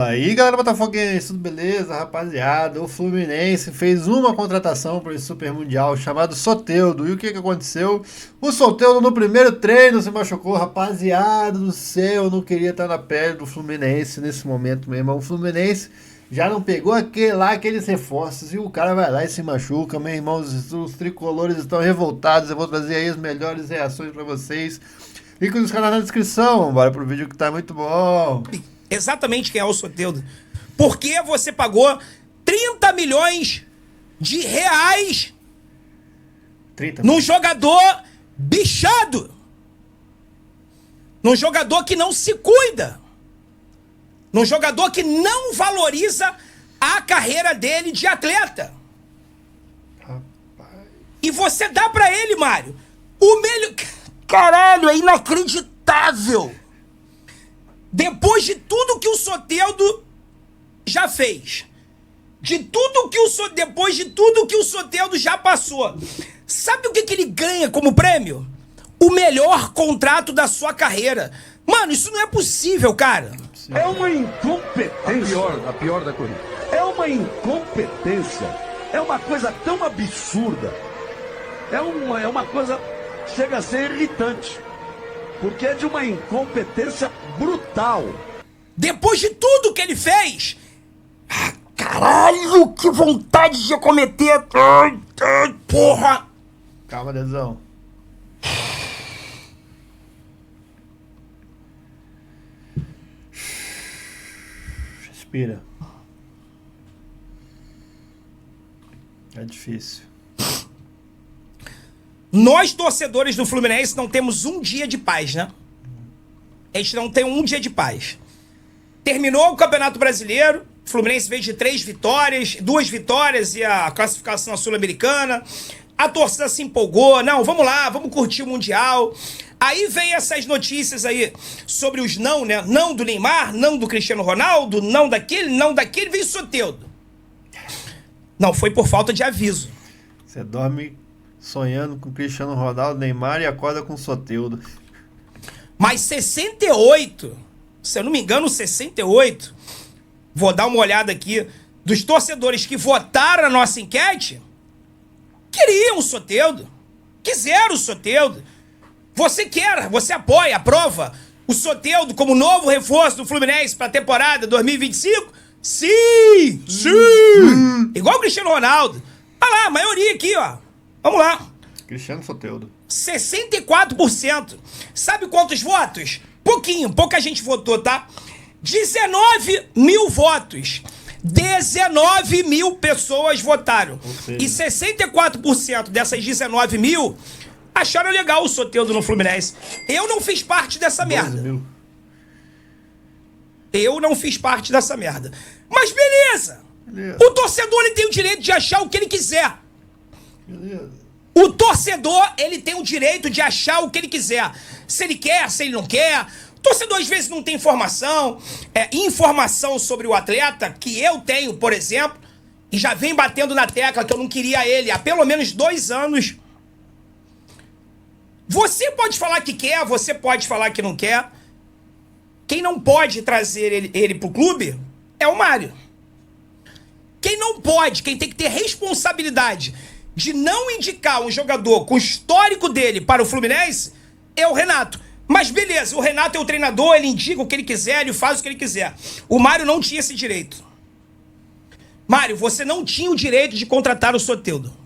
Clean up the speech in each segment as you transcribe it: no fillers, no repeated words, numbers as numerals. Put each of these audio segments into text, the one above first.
Aí, galera botafoguense, tudo beleza, rapaziada? O Fluminense fez uma contratação para esse Super Mundial chamado Soteldo. E o que aconteceu? O Soteldo no primeiro treino se machucou, rapaziada do céu, eu não queria estar na pele do Fluminense nesse momento mesmo. O Fluminense já não pegou aqueles reforços e o cara vai lá e se machuca, meu irmão. Os tricolores estão revoltados. Eu vou trazer aí as melhores reações para vocês. Fica nos canais na descrição, bora pro vídeo que tá muito bom. Exatamente quem é o Soteldo. Porque você pagou 30 milhões de reais 30 num jogador bichado. Num jogador que não se cuida. Num jogador que não valoriza a carreira dele de atleta. Rapaz. E você dá pra ele, Mário, o melhor... Caralho, é inacreditável. Depois de tudo que o Soteldo já fez, depois de tudo que o Soteldo já passou, sabe o que ele ganha como prêmio? O melhor contrato da sua carreira. Mano, isso não é possível, cara. É uma incompetência. A pior da corrida. É uma incompetência. É uma coisa tão absurda. É uma coisa... Chega a ser irritante. Porque é de uma incompetência brutal. Depois de tudo que ele fez... Caralho, que vontade de cometer... Porra! Calma, Dezão. Respira. É difícil. Nós, torcedores do Fluminense, não temos um dia de paz, né? A gente não tem um dia de paz. Terminou o Campeonato Brasileiro, o Fluminense veio de 3 vitórias, 2 vitórias e a classificação Sul-Americana. A torcida se empolgou, não, vamos lá, vamos curtir o Mundial. Aí vem essas notícias aí sobre os não, né? Não do Neymar, não do Cristiano Ronaldo, não daquele, vem Soteldo. Não, foi por falta de aviso. Você dorme sonhando com Cristiano Ronaldo, Neymar e acorda com Soteldo. Mas 68, se eu não me engano, 68, vou dar uma olhada aqui, dos torcedores que votaram na nossa enquete, queriam o Soteldo, quiseram o Soteldo. Você quer, você apoia, aprova o Soteldo como novo reforço do Fluminense para a temporada 2025? Sim! Sim! Igual o Cristiano Ronaldo. Olha lá, a maioria aqui, ó. Vamos lá. Cristiano Soteldo. 64%. Sabe quantos votos? Pouca gente votou, tá? 19 mil votos. 19 mil pessoas votaram. E 64% dessas 19 mil acharam legal o Soteldo no Fluminense. Eu não fiz parte dessa merda. Mil. Eu não fiz parte dessa merda. Mas beleza. O torcedor ele tem o direito de achar o que ele quiser. Beleza. O torcedor, ele tem o direito de achar o que ele quiser. Se ele quer, se ele não quer. O torcedor, às vezes, não tem informação sobre o atleta, que eu tenho, por exemplo, e já vem batendo na tecla que eu não queria ele há pelo menos 2 anos. Você pode falar que quer, você pode falar que não quer. Quem não pode trazer ele pro clube é o Mário. Quem não pode, quem tem que ter responsabilidade de não indicar um jogador com o histórico dele para o Fluminense é o Renato. Mas beleza, o Renato é o treinador, ele indica o que ele quiser, ele faz o que ele quiser. O Mário não tinha esse direito. Mário, você não tinha o direito de contratar o Soteldo.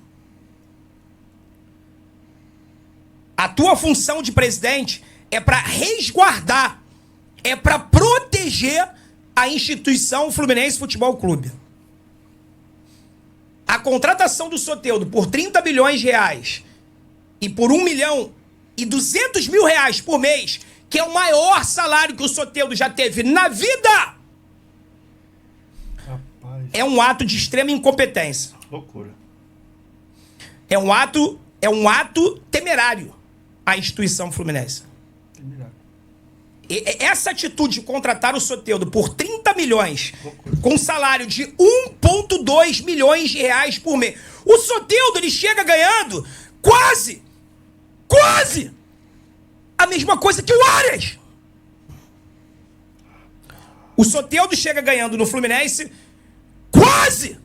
A tua função de presidente é para resguardar, é para proteger a instituição Fluminense Futebol Clube. A contratação do Soteldo por 30 milhões de reais e por 1 milhão e 200 mil reais por mês, que é o maior salário que o Soteldo já teve na vida, Rapaz. é um ato de extrema incompetência. Loucura. É um ato temerário à instituição Fluminense. Essa atitude de contratar o Soteldo por 30 milhões, com salário de 1,2 milhões de reais por mês. O Soteldo, ele chega ganhando quase a mesma coisa que o Arias. O Soteldo chega ganhando no Fluminense quase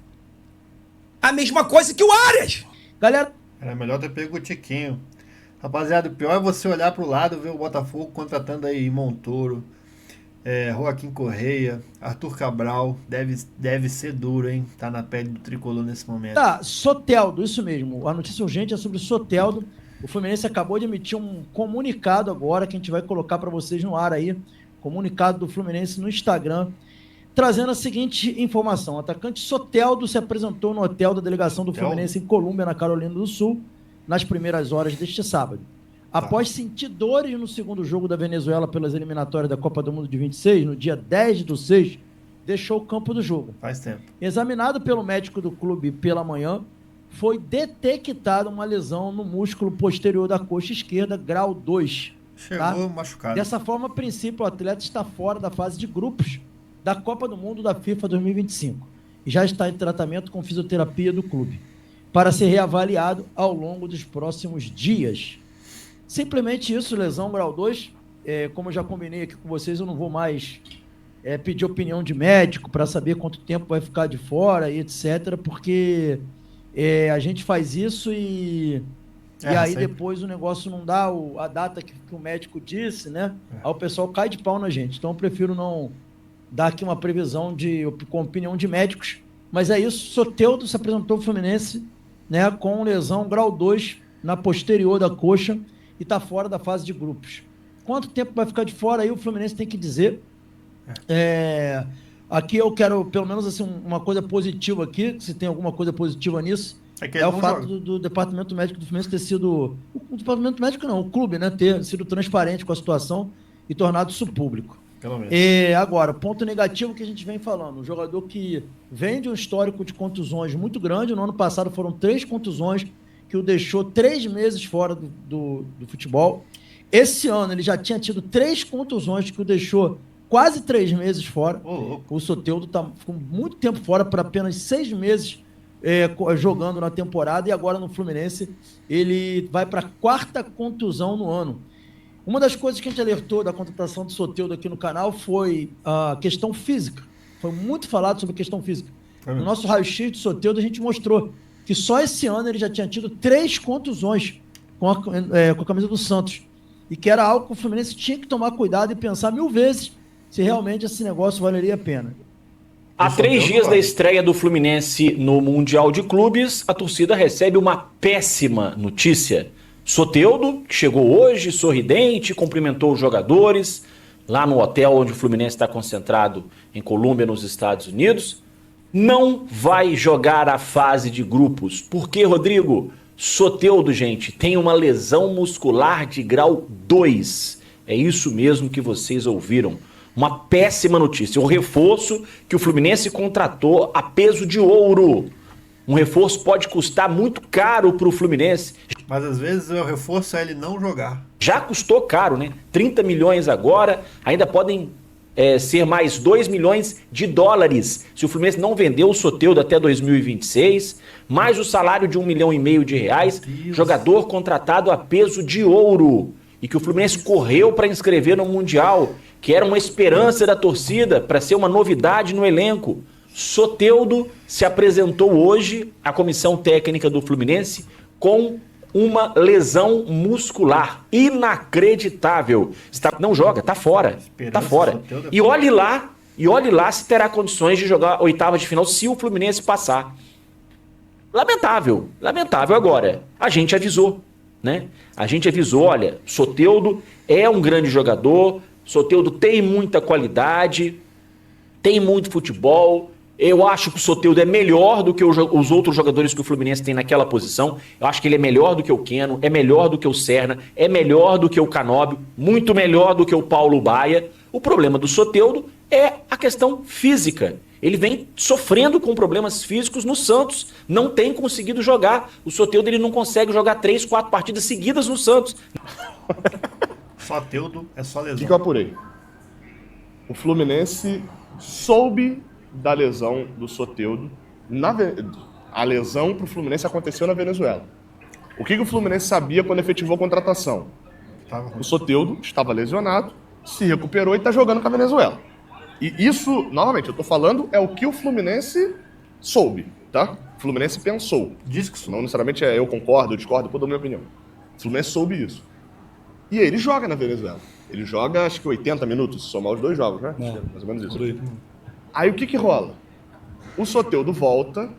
a mesma coisa que o Arias. Galera, Era melhor ter pego o Tiquinho. Rapaziada, o pior é você olhar pro lado e ver o Botafogo contratando aí Montoro, Joaquim Correia, Arthur Cabral. Deve ser duro, hein? Tá na pele do tricolor nesse momento. tá, Soteldo, isso mesmo. A notícia urgente é sobre o Soteldo. O Fluminense acabou de emitir um comunicado agora, que a gente vai colocar para vocês no ar aí. Comunicado do Fluminense no Instagram, trazendo a seguinte informação. O atacante Soteldo se apresentou no hotel da delegação do Fluminense em Colômbia, na Carolina do Sul, nas primeiras horas deste sábado. Após sentir dores no segundo jogo da Venezuela pelas eliminatórias da Copa do Mundo de 26, no dia 10/6, deixou o campo do jogo. Faz tempo. Examinado pelo médico do clube pela manhã, foi detectada uma lesão no músculo posterior da coxa esquerda, grau 2. Chegou machucado. Dessa forma, a princípio, o atleta está fora da fase de grupos da Copa do Mundo da FIFA 2025 e já está em tratamento com fisioterapia do clube, para ser reavaliado ao longo dos próximos dias. Simplesmente isso, lesão grau 2. Como eu já combinei aqui com vocês, eu não vou mais pedir opinião de médico para saber quanto tempo vai ficar de fora e etc, porque a gente faz isso e aí sempre. depois o negócio não dá a data que o médico disse, né? Aí o pessoal cai de pau na gente. Então eu prefiro não dar aqui uma previsão com opinião de médicos. Mas é isso, Soteldo se apresentou ao Fluminense, né, com lesão grau 2 na posterior da coxa e está fora da fase de grupos. Quanto tempo vai ficar de fora aí o Fluminense tem que dizer. Aqui eu quero, pelo menos assim, uma coisa positiva aqui, se tem alguma coisa positiva nisso, que o fato do Departamento Médico do Fluminense ter sido... O Departamento Médico não, o clube, né, ter sido transparente com a situação e tornado isso público. Pelo menos. Agora, ponto negativo que a gente vem falando, um jogador que vem de um histórico de contusões muito grande. No ano passado foram 3 contusões que o deixou 3 meses fora do futebol. Esse ano ele já tinha tido 3 contusões que o deixou quase 3 meses fora. O Soteldo ficou muito tempo fora, para apenas 6 meses jogando na temporada, e agora no Fluminense ele vai para a 4ª contusão no ano. Uma das coisas que a gente alertou da contratação do Soteldo aqui no canal foi a questão física. Foi muito falado sobre a questão física. No nosso raio-x do Soteldo a gente mostrou que só esse ano ele já tinha tido 3 contusões com a camisa do Santos, e que era algo que o Fluminense tinha que tomar cuidado e pensar 1000 vezes se realmente esse negócio valeria a pena. Há 3 dias da estreia do Fluminense no Mundial de Clubes, a torcida recebe uma péssima notícia. Soteldo, que chegou hoje sorridente, cumprimentou os jogadores lá no hotel onde o Fluminense está concentrado em Colômbia, nos Estados Unidos, não vai jogar a fase de grupos. Por quê, Rodrigo? Soteldo, gente, tem uma lesão muscular de grau 2. É isso mesmo que vocês ouviram. Uma péssima notícia. Um reforço que o Fluminense contratou a peso de ouro. Um reforço pode custar muito caro para o Fluminense. Mas às vezes o reforço é ele não jogar. Já custou caro, né? 30 milhões agora, ainda podem ser mais 2 milhões de dólares se o Fluminense não vender o Soteldo até 2026, mais o salário de 1,5 milhão de reais, jogador contratado a peso de ouro, e que o Fluminense correu para inscrever no Mundial, que era uma esperança da torcida para ser uma novidade no elenco. Soteldo se apresentou hoje à comissão técnica do Fluminense com uma lesão muscular inacreditável. Não joga, tá fora. Tá fora. E olhe lá se terá condições de jogar a 8ª de final se o Fluminense passar. Lamentável agora. A gente avisou, né? A gente avisou, olha, Soteldo é um grande jogador, Soteldo tem muita qualidade, tem muito futebol. Eu acho que o Soteldo é melhor do que os outros jogadores que o Fluminense tem naquela posição. Eu acho que ele é melhor do que o Keno, é melhor do que o Serna, é melhor do que o Canóbio, muito melhor do que o Paulo Baia. O problema do Soteldo é a questão física. Ele vem sofrendo com problemas físicos no Santos. Não tem conseguido jogar. O Soteldo ele não consegue jogar 3, 4 partidas seguidas no Santos. Soteldo é só lesão. O que eu apurei? O Fluminense soube da lesão do Soteldo. A lesão para o Fluminense aconteceu na Venezuela. O que o Fluminense sabia quando efetivou a contratação? O Soteldo estava lesionado, se recuperou e está jogando com a Venezuela. E isso, novamente, eu tô falando, é o que o Fluminense soube, tá? O Fluminense pensou. Diz que Não necessariamente eu concordo, eu discordo, eu dou a minha opinião. O Fluminense soube isso. E ele joga na Venezuela. Ele joga, acho que 80 minutos, se somar os 2 jogos, né? É. Mais ou menos isso. Por aí. Aí o que rola? O Soteldo volta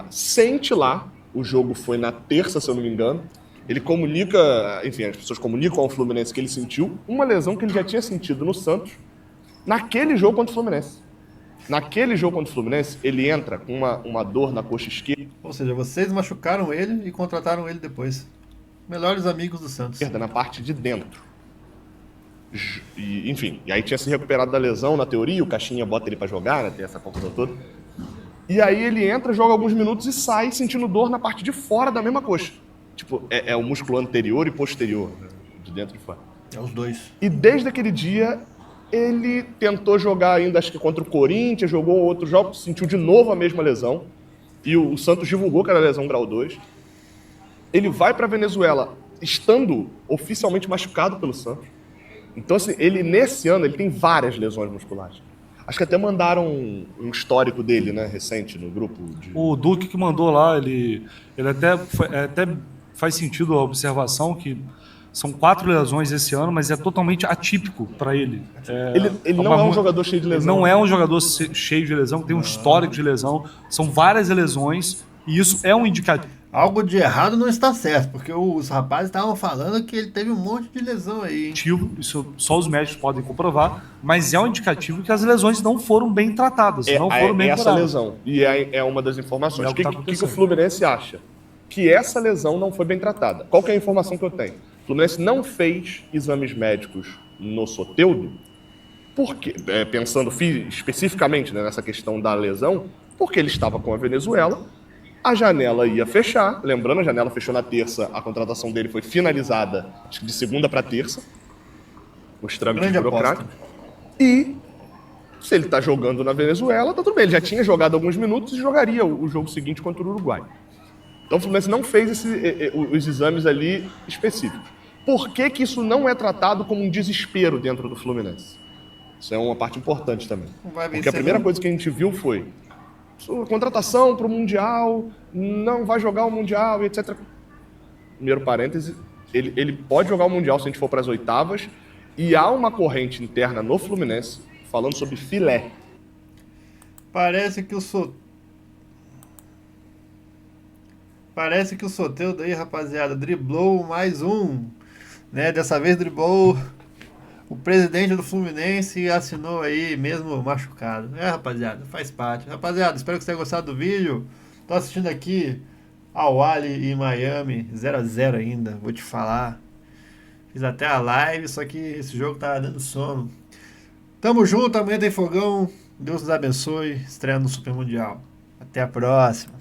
sente lá, o jogo foi na terça, se eu não me engano. Ele comunica, enfim, as pessoas comunicam ao Fluminense que ele sentiu uma lesão que ele já tinha sentido no Santos naquele jogo contra o Fluminense. Naquele jogo contra o Fluminense, ele entra com uma dor na coxa esquerda, Ou seja, vocês machucaram ele e contrataram ele depois. Melhores amigos do Santos. na parte de dentro. Enfim, e aí tinha se recuperado da lesão na teoria, o Caixinha bota ele pra jogar, né, tem essa confusão toda. E aí ele entra, joga alguns minutos e sai sentindo dor na parte de fora da mesma coxa. Tipo, é o músculo anterior e posterior, né, de dentro e fora. É os dois. E desde aquele dia, ele tentou jogar ainda, acho que contra o Corinthians, jogou outros jogos, sentiu de novo a mesma lesão. E o Santos divulgou que era lesão grau 2. Ele vai pra Venezuela estando oficialmente machucado pelo Santos. Então, assim, ele nesse ano ele tem várias lesões musculares. Acho que até mandaram um histórico dele, né, recente, no grupo. O Duque que mandou lá, ele até faz sentido a observação que são 4 lesões esse ano, mas é totalmente atípico para ele. Ele não é um jogador cheio de lesão. Não é um jogador cheio de lesão, tem um histórico de lesão, são várias lesões, e isso é um indicativo. Algo de errado não está certo, porque os rapazes estavam falando que ele teve um monte de lesão aí, hein? Isso só os médicos podem comprovar, mas é um indicativo que as lesões não foram bem tratadas, não foram bem essa curadas. lesão. E é uma das informações. É O o que que, tá que o acontecendo. Fluminense acha? Que essa lesão não foi bem tratada. Qual que é a informação que eu tenho? O Fluminense não fez exames médicos no Soteldo, porque, pensando especificamente, né, nessa questão da lesão, porque ele estava com a Venezuela, a janela ia fechar. Lembrando, a janela fechou na terça, a contratação dele foi finalizada acho que de segunda para terça, os trâmites Grande burocráticos. E se ele está jogando na Venezuela, tá tudo bem. Ele já tinha jogado alguns minutos e jogaria o jogo seguinte contra o Uruguai. Então o Fluminense não fez os exames ali específicos. Por que que isso não é tratado como um desespero dentro do Fluminense? Isso é uma parte importante também. Vai vencer, Porque a primeira não. coisa que a gente viu foi sua contratação para o Mundial, não vai jogar o Mundial, etc. Primeiro parêntese, ele pode jogar o Mundial se a gente for para as oitavas, e há uma corrente interna no Fluminense falando sobre filé. Parece que o Soteldo aí, rapaziada, driblou mais um, né? Dessa vez driblou o presidente do Fluminense e assinou aí mesmo machucado. Rapaziada, faz parte. Rapaziada, espero que você tenha gostado do vídeo. Tô assistindo aqui Al Ahly e Miami, 0-0 ainda, vou te falar. Fiz até a live, só que esse jogo tá dando sono. Tamo junto, amanhã tem fogão. Deus nos abençoe. Estreia no Super Mundial. Até a próxima.